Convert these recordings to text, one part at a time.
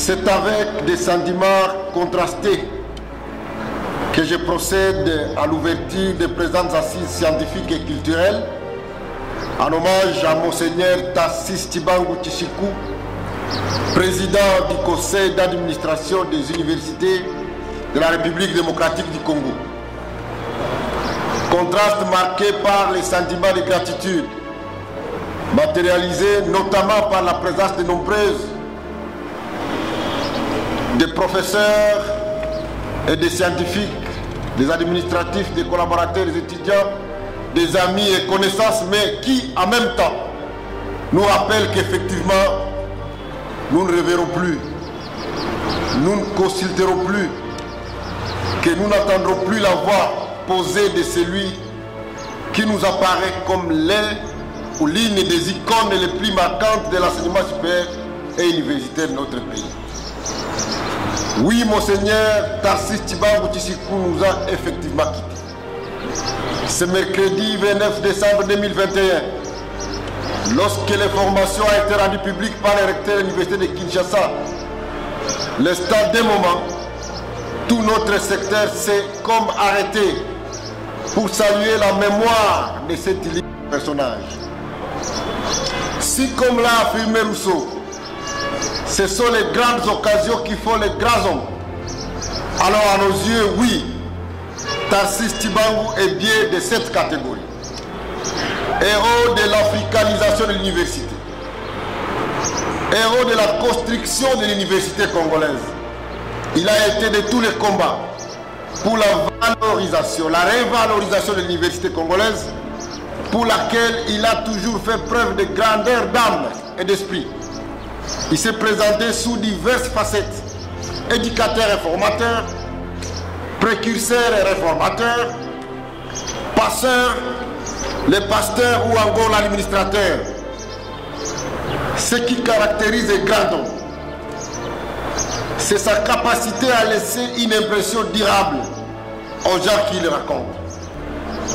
C'est avec des sentiments contrastés que je procède à l'ouverture des présentes assises scientifiques et culturelles en hommage à Monseigneur Tarcisse Tshibangou Tshisikou, président du Conseil d'administration des universités de la République démocratique du Congo. Contraste marqué par les sentiments de gratitude, matérialisés notamment par la présence de nombreuses des professeurs et des scientifiques, des administratifs, des collaborateurs, des étudiants, des amis et connaissances, mais qui en même temps nous rappellent qu'effectivement nous ne reverrons plus, nous ne consulterons plus, que nous n'entendrons plus la voix posée de celui qui nous apparaît comme l'une des icônes les plus marquantes de l'enseignement supérieur et universitaire de notre pays. Oui, Monseigneur Tarcisse Tshibangou Tshisikou nous a effectivement quittés. Ce mercredi 29 décembre 2021, lorsque l'information a été rendue publique par le recteur de l'Université de Kinshasa, l'instant d'un moment, tout notre secteur s'est comme arrêté pour saluer la mémoire de cet illustre personnage. Si, comme l'a affirmé Rousseau, ce sont les grandes occasions qui font les grands hommes, alors à nos yeux, oui, Tarcisse Tshibangou est bien de cette catégorie. Héros de l'africanisation de l'université, héros de la construction de l'université congolaise. Il a été de tous les combats pour la valorisation, la révalorisation de l'université congolaise, pour laquelle il a toujours fait preuve de grandeur d'âme et d'esprit. Il s'est présenté sous diverses facettes, éducateur et formateur, précurseur et réformateur, passeur, le pasteur ou encore l'administrateur. Ce qui caractérise un grand homme, c'est sa capacité à laisser une impression durable aux gens qui le racontent.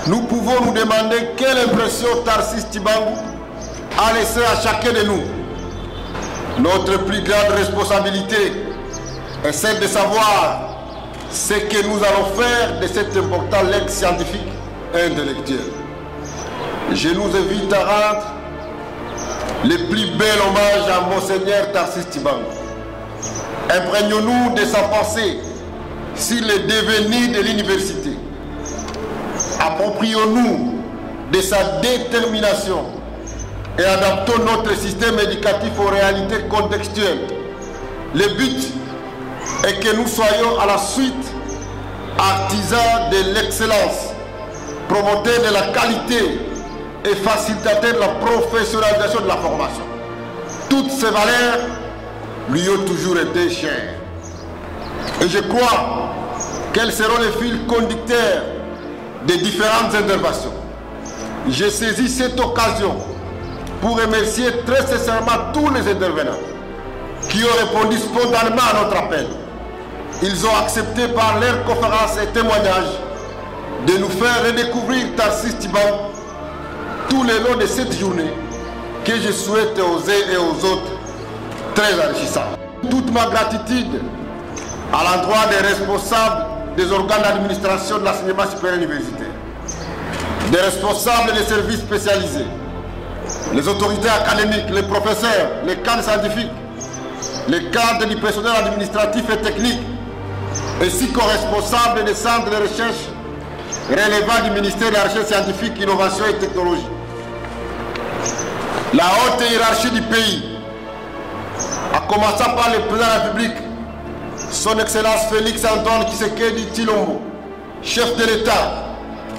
Nous pouvons nous demander quelle impression Tarcisse Tshibangou a laissé à chacun de nous. Notre plus grande responsabilité est celle de savoir ce que nous allons faire de cet important legs scientifique et intellectuel. Je nous invite à rendre le plus bel hommage à Monseigneur Tarcisse Tshibangou. Imprégnons-nous de sa pensée sur le devenir de l'université. Approprions-nous de sa détermination et adaptons notre système éducatif aux réalités contextuelles. Le but est que nous soyons à la suite artisans de l'excellence, promoteurs de la qualité et facilitateurs de la professionnalisation de la formation. Toutes ces valeurs lui ont toujours été chères. Et je crois quels seront les fils conducteurs des différentes interventions. J'ai saisi cette occasion pour remercier très sincèrement tous les intervenants qui ont répondu spontanément à notre appel. Ils ont accepté par leurs conférences et témoignages de nous faire redécouvrir Tarcisse Tshibangou tout le long de cette journée que je souhaite aux uns et aux autres très enrichissante. Toute ma gratitude à l'endroit des responsables des organes d'administration de l'enseignement supérieur universitaire, des responsables des services spécialisés, les autorités académiques, les professeurs, les cadres scientifiques, les cadres du personnel administratif et technique, ainsi qu'aux responsables des centres de recherche relevant du ministère de la Recherche scientifique, Innovation et Technologie. La haute hiérarchie du pays, en commençant par le président de la République, son Excellence Félix Antoine Tshisekedi Tshilombo, chef de l'État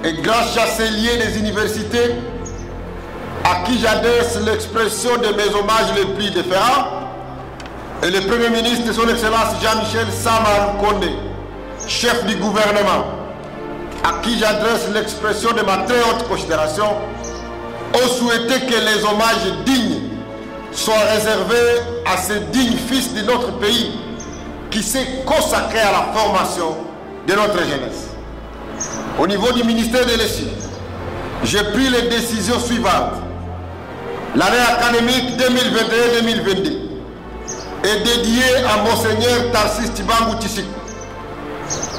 et grand chancelier des universités, à qui j'adresse l'expression de mes hommages les plus déférents, et le Premier ministre de son Excellence Jean-Michel Sama Lukonde, chef du gouvernement, à qui j'adresse l'expression de ma très haute considération, ont souhaité que les hommages dignes soient réservés à ce digne fils de notre pays qui s'est consacré à la formation de notre jeunesse. Au niveau du ministère de l'ESI, j'ai pris les décisions suivantes. L'année académique 2021-2022 est dédiée à Monseigneur Tarcisse Tshibangou Tshisiku.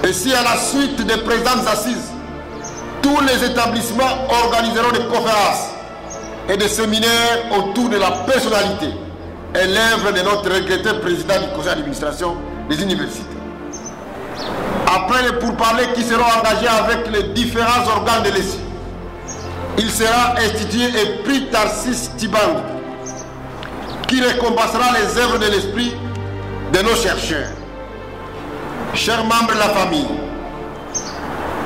Et si à la suite des présentes assises, tous les établissements organiseront des conférences et des séminaires autour de la personnalité et l'œuvre de notre regretté président du conseil d'administration des universités. Après les pourparlers qui seront engagés avec les différents organes de l'ESI, il sera institué un prix Tarcisse Tshibangou qui récompensera les œuvres de l'esprit de nos chercheurs. Chers membres de la famille,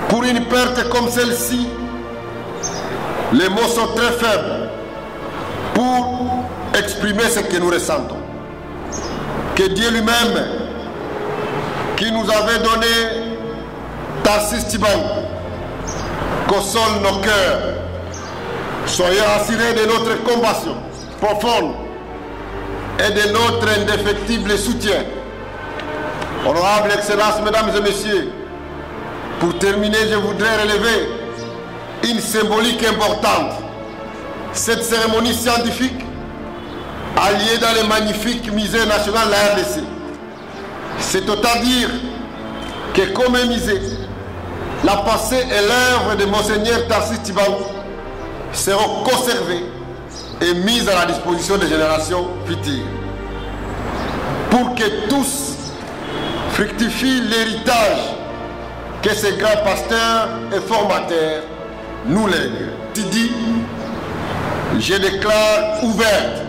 pour une perte comme celle-ci, les mots sont très faibles pour exprimer ce que nous ressentons. Que Dieu lui-même, qui nous avait donné Tarcisse Tshibangou, console nos cœurs. Soyez assurés de notre compassion profonde et de notre indéfectible soutien. Honorable Excellence, Mesdames et Messieurs, pour terminer, je voudrais relever une symbolique importante. Cette cérémonie scientifique a lieu dans le magnifique musée national de la RDC. C'est autant dire que comme un musée, la pensée et l'œuvre de Monseigneur Tarcisse Tshibangou seront conservées et mises à la disposition des générations futures, pour que tous fructifient l'héritage que ce grand pasteur et formateur nous lègue. Dit, je déclare ouverte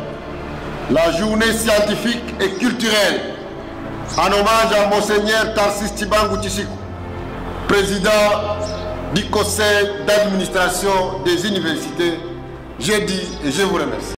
la journée scientifique et culturelle en hommage à Monseigneur Tarcisse Tshibangou Tshisiku, président du conseil d'administration des universités. Je dis et je vous remercie.